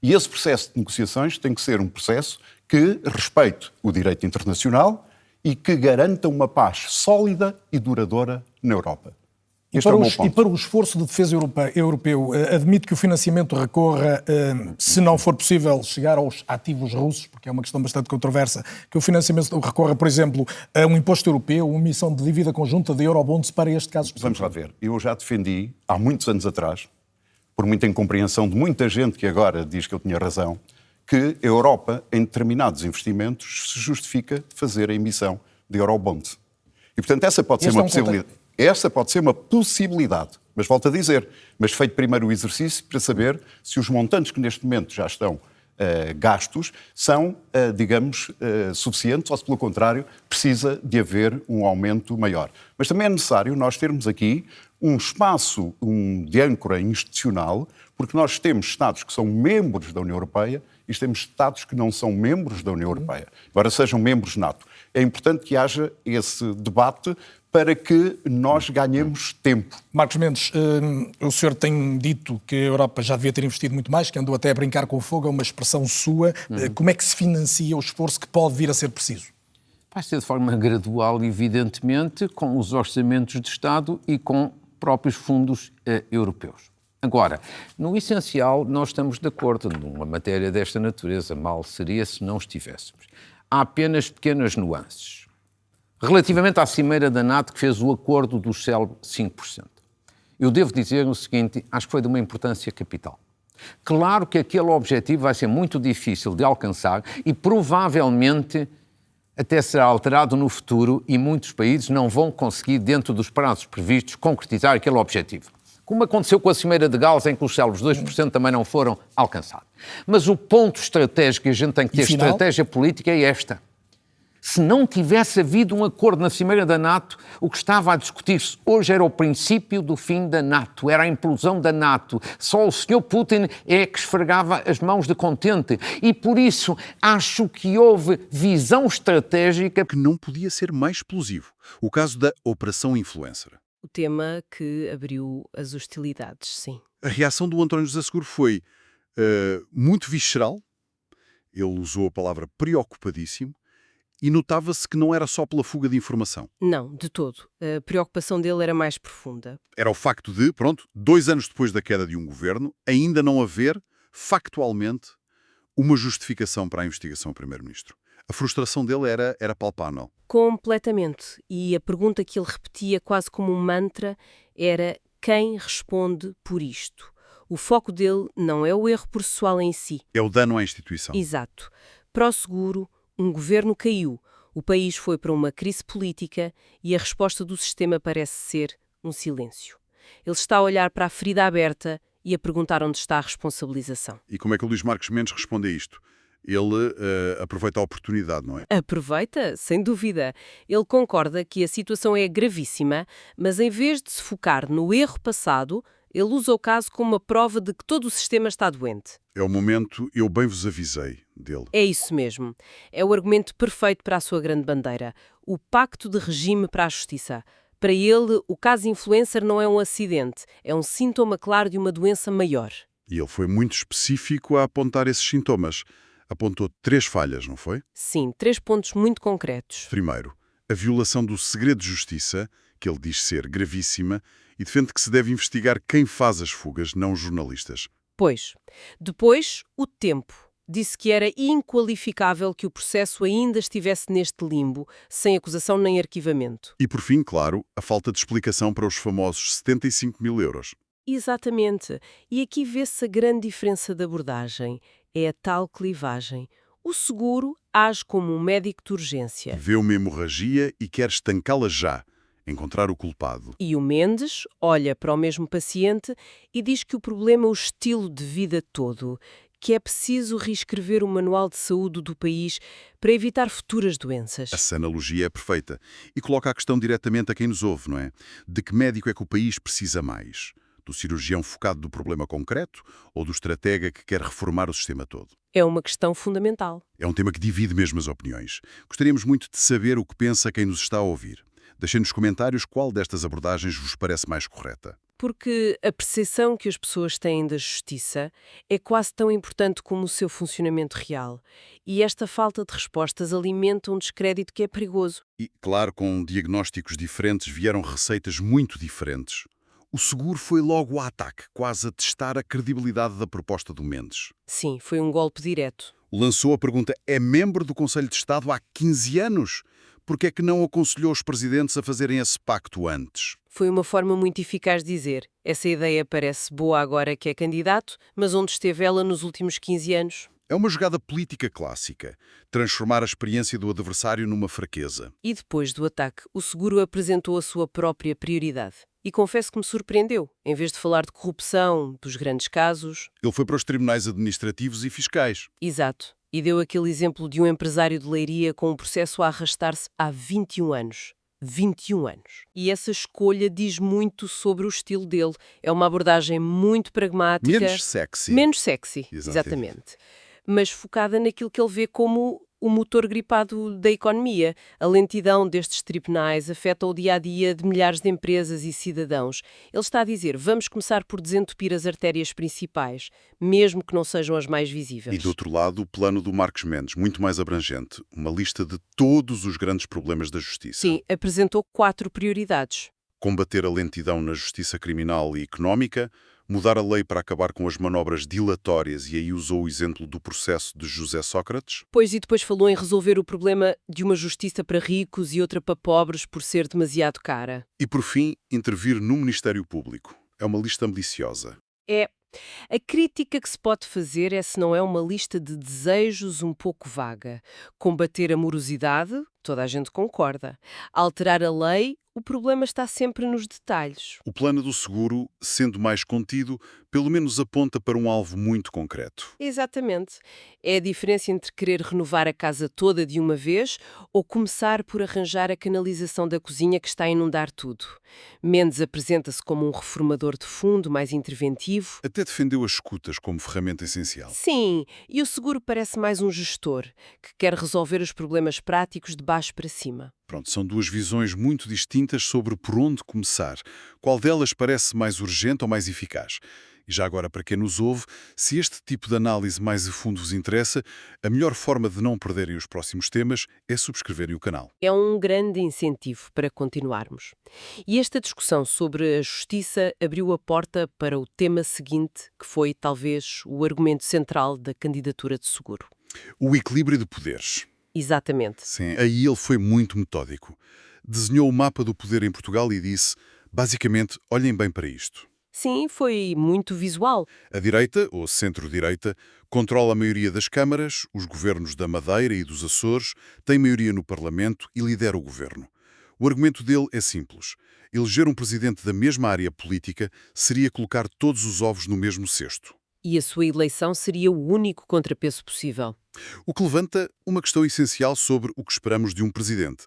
E esse processo de negociações tem que ser um processo que respeite o direito internacional e que garanta uma paz sólida e duradoura na Europa. E para o esforço de defesa europeu, admite que o financiamento recorra, se não for possível chegar aos ativos russos, porque é uma questão bastante controversa, que o financiamento recorra, por exemplo, a um imposto europeu, uma emissão de dívida conjunta de eurobonds para este caso específico? Vamos lá ver. Eu já defendi, há muitos anos atrás, por muita incompreensão de muita gente que agora diz que eu tinha razão, que a Europa, em determinados investimentos, se justifica fazer a emissão de eurobonds. E, portanto, essa pode ser uma possibilidade. Essa pode ser uma possibilidade, mas volto a dizer, mas feito primeiro o exercício para saber se os montantes que neste momento já estão gastos são, digamos, suficientes ou se, pelo contrário, precisa de haver um aumento maior. Mas também é necessário nós termos aqui um espaço de âncora institucional, porque nós temos Estados que são membros da União Europeia e temos Estados que não são membros da União Europeia, embora sejam membros NATO. É importante que haja esse debate para que nós ganhemos tempo. Marcos Mendes, o senhor tem dito que a Europa já devia ter investido muito mais, que andou até a brincar com o fogo, é uma expressão sua. Como é que se financia o esforço que pode vir a ser preciso? Vai ser de forma gradual, evidentemente, com os orçamentos de Estado e com próprios fundos europeus. Agora, no essencial, nós estamos de acordo numa matéria desta natureza. Mal seria se não estivéssemos. Há apenas pequenas nuances. Relativamente à cimeira da NATO que fez o acordo do célebre 5%. Eu devo dizer o seguinte, acho que foi de uma importância capital. Claro que aquele objetivo vai ser muito difícil de alcançar e provavelmente até será alterado no futuro e muitos países não vão conseguir, dentro dos prazos previstos, concretizar aquele objetivo. Como aconteceu com a Cimeira de Gales, em que os célebres 2% também não foram alcançados. Mas o ponto estratégico que a gente tem que ter, estratégia política, é esta. Se não tivesse havido um acordo na Cimeira da NATO, o que estava a discutir-se hoje era o princípio do fim da NATO, era a implosão da NATO. Só o Sr. Putin é que esfregava as mãos de contente. E por isso acho que houve visão estratégica que não podia ser mais explosivo. O caso da Operação Influencer. O tema que abriu as hostilidades, sim. A reação do António José Seguro foi muito visceral. Ele usou a palavra preocupadíssimo. E notava-se que não era só pela fuga de informação. Não, de todo. A preocupação dele era mais profunda. Era o facto de, 2 anos depois da queda de um governo, ainda não haver, factualmente, uma justificação para a investigação ao Primeiro-Ministro. A frustração dele era palpável. Completamente. E a pergunta que ele repetia quase como um mantra era: quem responde por isto? O foco dele não é o erro processual em si. É o dano à instituição. Exato. Para o seguro, um governo caiu, o país foi para uma crise política e a resposta do sistema parece ser um silêncio. Ele está a olhar para a ferida aberta e a perguntar onde está a responsabilização. E como é que o Luís Marques Mendes responde a isto? Ele aproveita a oportunidade, não é? Aproveita, sem dúvida. Ele concorda que a situação é gravíssima, mas em vez de se focar no erro passado, ele usa o caso como uma prova de que todo o sistema está doente. É o momento "eu bem vos avisei" dele. É isso mesmo. É o argumento perfeito para a sua grande bandeira. O pacto de regime para a justiça. Para ele, o caso influencer não é um acidente, é um sintoma claro de uma doença maior. E ele foi muito específico a apontar esses sintomas. Apontou 3 falhas, não foi? Sim, 3 pontos muito concretos. Primeiro, a violação do segredo de justiça, que ele diz ser gravíssima, e defende que se deve investigar quem faz as fugas, não os jornalistas. Pois. Depois, o tempo. Disse que era inqualificável que o processo ainda estivesse neste limbo, sem acusação nem arquivamento. E por fim, claro, a falta de explicação para os famosos 75 mil euros. Exatamente. E aqui vê-se a grande diferença de abordagem. É a tal clivagem. O seguro age como um médico de urgência. Vê uma hemorragia e quer estancá-la já, encontrar o culpado. E o Mendes olha para o mesmo paciente e diz que o problema é o estilo de vida todo, que é preciso reescrever o manual de saúde do país para evitar futuras doenças. Essa analogia é perfeita e coloca a questão diretamente a quem nos ouve, não é? De que médico é que o país precisa mais? Do cirurgião focado no problema concreto ou do estratega que quer reformar o sistema todo? É uma questão fundamental. É um tema que divide mesmo as opiniões. Gostaríamos muito de saber o que pensa quem nos está a ouvir. Deixem nos comentários qual destas abordagens vos parece mais correta. Porque a percepção que as pessoas têm da justiça é quase tão importante como o seu funcionamento real. E esta falta de respostas alimenta um descrédito que é perigoso. E, claro, com diagnósticos diferentes vieram receitas muito diferentes. O seguro foi logo ao ataque, quase a testar a credibilidade da proposta do Mendes. Sim, foi um golpe direto. Lançou a pergunta: é membro do Conselho de Estado há 15 anos? Por que é que não aconselhou os presidentes a fazerem esse pacto antes? Foi uma forma muito eficaz de dizer: essa ideia parece boa agora que é candidato, mas onde esteve ela nos últimos 15 anos? É uma jogada política clássica, transformar a experiência do adversário numa fraqueza. E depois do ataque, o seguro apresentou a sua própria prioridade. E confesso que me surpreendeu. Em vez de falar de corrupção, dos grandes casos... Ele foi para os tribunais administrativos e fiscais. Exato. E deu aquele exemplo de um empresário de Leiria com um processo a arrastar-se há 21 anos. 21 anos. E essa escolha diz muito sobre o estilo dele. É uma abordagem muito pragmática. Menos sexy. Menos sexy, exatamente. Mas focada naquilo que ele vê como o motor gripado da economia. A lentidão destes tribunais afeta o dia-a-dia de milhares de empresas e cidadãos. Ele está a dizer, vamos começar por desentupir as artérias principais, mesmo que não sejam as mais visíveis. E do outro lado, o plano do Marcos Mendes, muito mais abrangente. Uma lista de todos os grandes problemas da justiça. Sim, apresentou 4 prioridades. Combater a lentidão na justiça criminal e económica, mudar a lei para acabar com as manobras dilatórias, e aí usou o exemplo do processo de José Sócrates. Pois, e depois falou em resolver o problema de uma justiça para ricos e outra para pobres por ser demasiado cara. E, por fim, intervir no Ministério Público. É uma lista ambiciosa. É. A crítica que se pode fazer é se não é uma lista de desejos um pouco vaga. Combater a morosidade, toda a gente concorda. Alterar a lei, o problema está sempre nos detalhes. O plano do seguro, sendo mais contido, pelo menos aponta para um alvo muito concreto. Exatamente. É a diferença entre querer renovar a casa toda de uma vez ou começar por arranjar a canalização da cozinha que está a inundar tudo. Mendes apresenta-se como um reformador de fundo, mais interventivo. Até defendeu as escutas como ferramenta essencial. Sim, e o seguro parece mais um gestor, que quer resolver os problemas práticos de baixo para cima. Pronto, são duas visões muito distintas sobre por onde começar. Qual delas parece mais urgente ou mais eficaz? E já agora, para quem nos ouve, se este tipo de análise mais a fundo vos interessa, a melhor forma de não perderem os próximos temas é subscreverem o canal. É um grande incentivo para continuarmos. E esta discussão sobre a justiça abriu a porta para o tema seguinte, que foi, talvez, o argumento central da candidatura de seguro. O equilíbrio de poderes. Exatamente. Sim, aí ele foi muito metódico. Desenhou o mapa do poder em Portugal e disse, basicamente, olhem bem para isto. Sim, foi muito visual. A direita, ou centro-direita, controla a maioria das câmaras, os governos da Madeira e dos Açores, tem maioria no Parlamento e lidera o governo. O argumento dele é simples. Eleger um presidente da mesma área política seria colocar todos os ovos no mesmo cesto. E a sua eleição seria o único contrapeso possível. O que levanta uma questão essencial sobre o que esperamos de um presidente.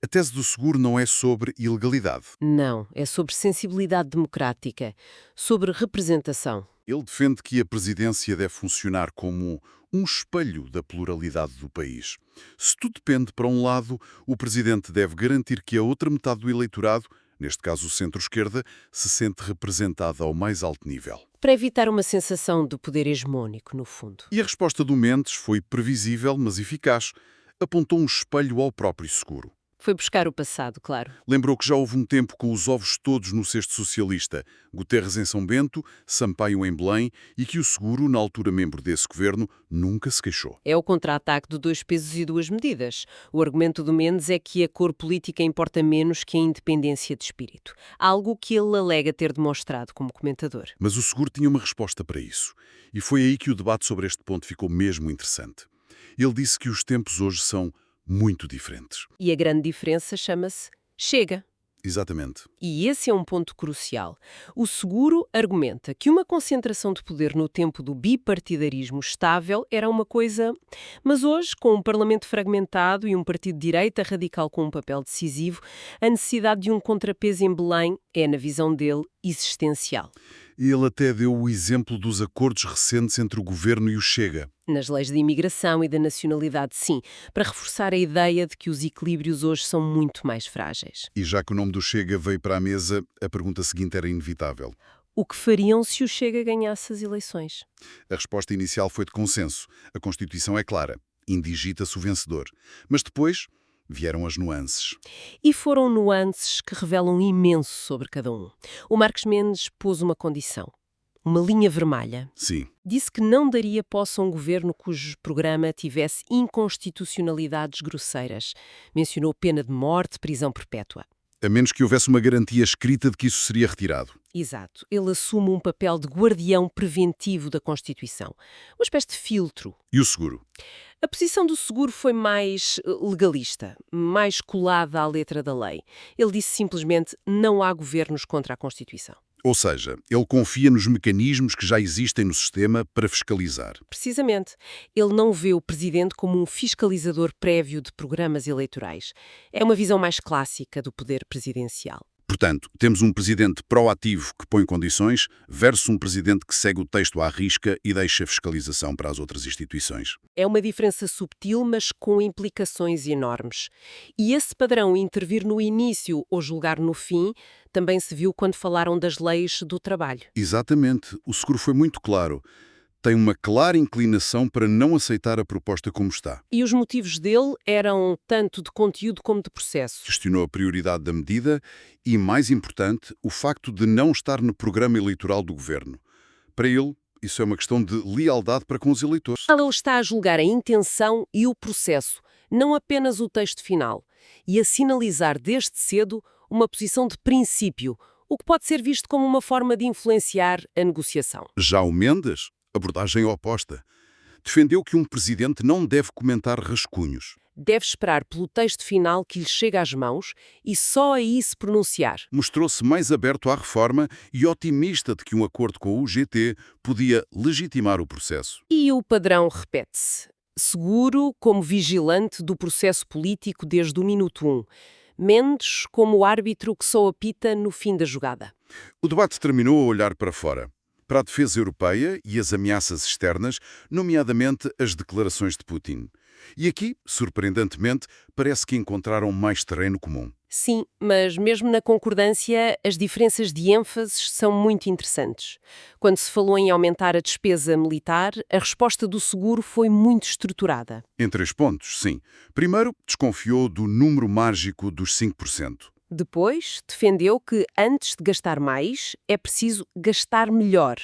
A tese do seguro não é sobre ilegalidade. Não, é sobre sensibilidade democrática, sobre representação. Ele defende que a presidência deve funcionar como um espelho da pluralidade do país. Se tudo depende para um lado, o presidente deve garantir que a outra metade do eleitorado, neste caso o centro-esquerda, se sente representada ao mais alto nível. Para evitar uma sensação de poder hegemónico, no fundo. E a resposta do Mendes foi previsível, mas eficaz. Apontou um espelho ao próprio seguro. Foi buscar o passado, claro. Lembrou que já houve um tempo com os ovos todos no cesto socialista, Guterres em São Bento, Sampaio em Belém, e que o seguro, na altura membro desse governo, nunca se queixou. É o contra-ataque de 2 pesos e 2 medidas. O argumento do Mendes é que a cor política importa menos que a independência de espírito. Algo que ele alega ter demonstrado como comentador. Mas o seguro tinha uma resposta para isso. E foi aí que o debate sobre este ponto ficou mesmo interessante. Ele disse que os tempos hoje são muito diferentes. E a grande diferença chama-se Chega. Exatamente. E esse é um ponto crucial. O seguro argumenta que uma concentração de poder no tempo do bipartidarismo estável era uma coisa, mas hoje, com um parlamento fragmentado e um partido de direita radical com um papel decisivo, a necessidade de um contrapeso em Belém é, na visão dele, existencial. E ele até deu o exemplo dos acordos recentes entre o governo e o Chega. Nas leis de imigração e da nacionalidade, sim, para reforçar a ideia de que os equilíbrios hoje são muito mais frágeis. E já que o nome do Chega veio para a mesa, a pergunta seguinte era inevitável. O que fariam se o Chega ganhasse as eleições? A resposta inicial foi de consenso. A Constituição é clara. Indigita-se o vencedor. Mas depois vieram as nuances. E foram nuances que revelam imenso sobre cada um. O Marcos Mendes pôs uma condição. Uma linha vermelha. Sim. Disse que não daria posse a um governo cujo programa tivesse inconstitucionalidades grosseiras. Mencionou pena de morte, prisão perpétua. A menos que houvesse uma garantia escrita de que isso seria retirado. Exato. Ele assume um papel de guardião preventivo da Constituição. Uma espécie de filtro. E o seguro? A posição do seguro foi mais legalista, mais colada à letra da lei. Ele disse simplesmente: não há governos contra a Constituição. Ou seja, ele confia nos mecanismos que já existem no sistema para fiscalizar. Precisamente. Ele não vê o presidente como um fiscalizador prévio de programas eleitorais. É uma visão mais clássica do poder presidencial. Portanto, temos um presidente proativo que põe condições versus um presidente que segue o texto à risca e deixa fiscalização para as outras instituições. É uma diferença subtil, mas com implicações enormes. E esse padrão intervir no início ou julgar no fim também se viu quando falaram das leis do trabalho. Exatamente. O seguro foi muito claro. Tem uma clara inclinação para não aceitar a proposta como está. E os motivos dele eram tanto de conteúdo como de processo. Questionou a prioridade da medida e, mais importante, o facto de não estar no programa eleitoral do governo. Para ele, isso é uma questão de lealdade para com os eleitores. Ele está a julgar a intenção e o processo, não apenas o texto final, e a sinalizar desde cedo uma posição de princípio, o que pode ser visto como uma forma de influenciar a negociação. Já o Mendes, abordagem oposta, defendeu que um presidente não deve comentar rascunhos. Deve esperar pelo texto final que lhe chega às mãos e só aí se pronunciar. Mostrou-se mais aberto à reforma e otimista de que um acordo com o UGT podia legitimar o processo. E o padrão repete-se. Seguro como vigilante do processo político desde o minuto 1. Mendes como o árbitro que só apita no fim da jogada. O debate terminou a olhar para fora, para a defesa europeia e as ameaças externas, nomeadamente as declarações de Putin. E aqui, surpreendentemente, parece que encontraram mais terreno comum. Sim, mas mesmo na concordância, as diferenças de ênfases são muito interessantes. Quando se falou em aumentar a despesa militar, a resposta do seguro foi muito estruturada. Em 3 pontos, sim. Primeiro, desconfiou do número mágico dos 5%. Depois, defendeu que, antes de gastar mais, é preciso gastar melhor,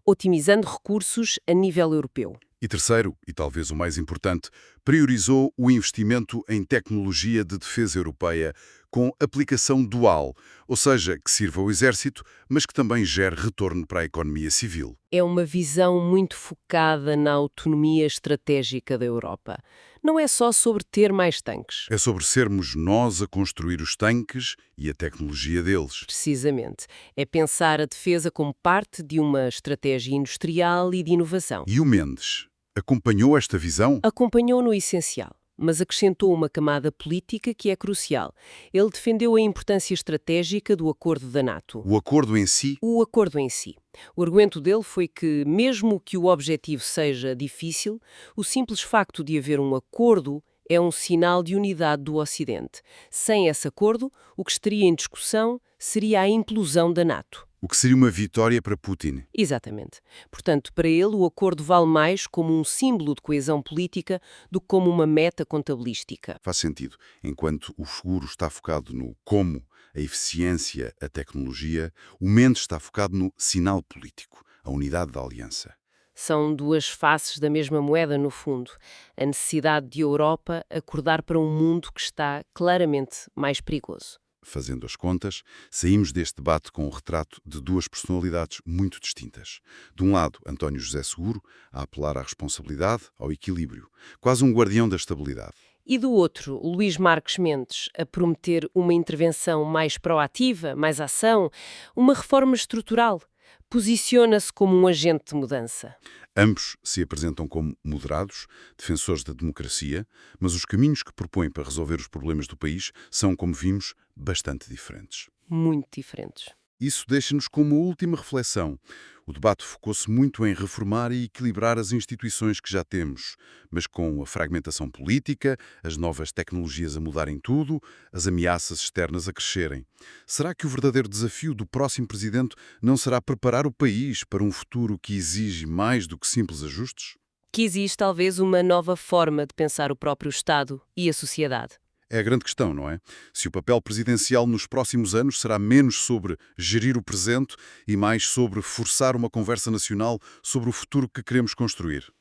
otimizando recursos a nível europeu. E terceiro, e talvez o mais importante, priorizou o investimento em tecnologia de defesa europeia com aplicação dual, ou seja, que sirva ao exército, mas que também gere retorno para a economia civil. É uma visão muito focada na autonomia estratégica da Europa. Não é só sobre ter mais tanques. É sobre sermos nós a construir os tanques e a tecnologia deles. Precisamente. É pensar a defesa como parte de uma estratégia industrial e de inovação. E o Mendes Acompanhou esta visão? Acompanhou no essencial, mas acrescentou uma camada política que é crucial. Ele defendeu a importância estratégica do acordo da NATO. O acordo em si? O acordo em si. O argumento dele foi que, mesmo que o objetivo seja difícil, o simples facto de haver um acordo é um sinal de unidade do Ocidente. Sem esse acordo, o que estaria em discussão seria a implosão da NATO. O que seria uma vitória para Putin? Exatamente. Portanto, para ele, o acordo vale mais como um símbolo de coesão política do que como uma meta contabilística. Faz sentido. Enquanto o seguro está focado no como, a eficiência, a tecnologia, o Mendes está focado no sinal político, a unidade da aliança. São duas faces da mesma moeda, no fundo. A necessidade de Europa acordar para um mundo que está claramente mais perigoso. Fazendo as contas, saímos deste debate com o retrato de duas personalidades muito distintas. De um lado, António José Seguro, a apelar à responsabilidade, ao equilíbrio, quase um guardião da estabilidade. E do outro, Luís Marques Mendes, a prometer uma intervenção mais proativa, mais ação, uma reforma estrutural. Posiciona-se como um agente de mudança. Ambos se apresentam como moderados, defensores da democracia, mas os caminhos que propõem para resolver os problemas do país são, como vimos, bastante diferentes. Muito diferentes. Isso deixa-nos com uma última reflexão. O debate focou-se muito em reformar e equilibrar as instituições que já temos, mas com a fragmentação política, as novas tecnologias a mudarem tudo, as ameaças externas a crescerem. Será que o verdadeiro desafio do próximo presidente não será preparar o país para um futuro que exige mais do que simples ajustes? Que existe talvez uma nova forma de pensar o próprio Estado e a sociedade. É a grande questão, não é? Se o papel presidencial nos próximos anos será menos sobre gerir o presente e mais sobre forçar uma conversa nacional sobre o futuro que queremos construir.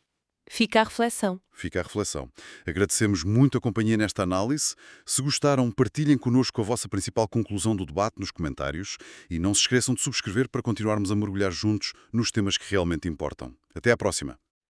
Fica a reflexão. Fica a reflexão. Agradecemos muito a companhia nesta análise. Se gostaram, partilhem connosco a vossa principal conclusão do debate nos comentários e não se esqueçam de subscrever para continuarmos a mergulhar juntos nos temas que realmente importam. Até à próxima!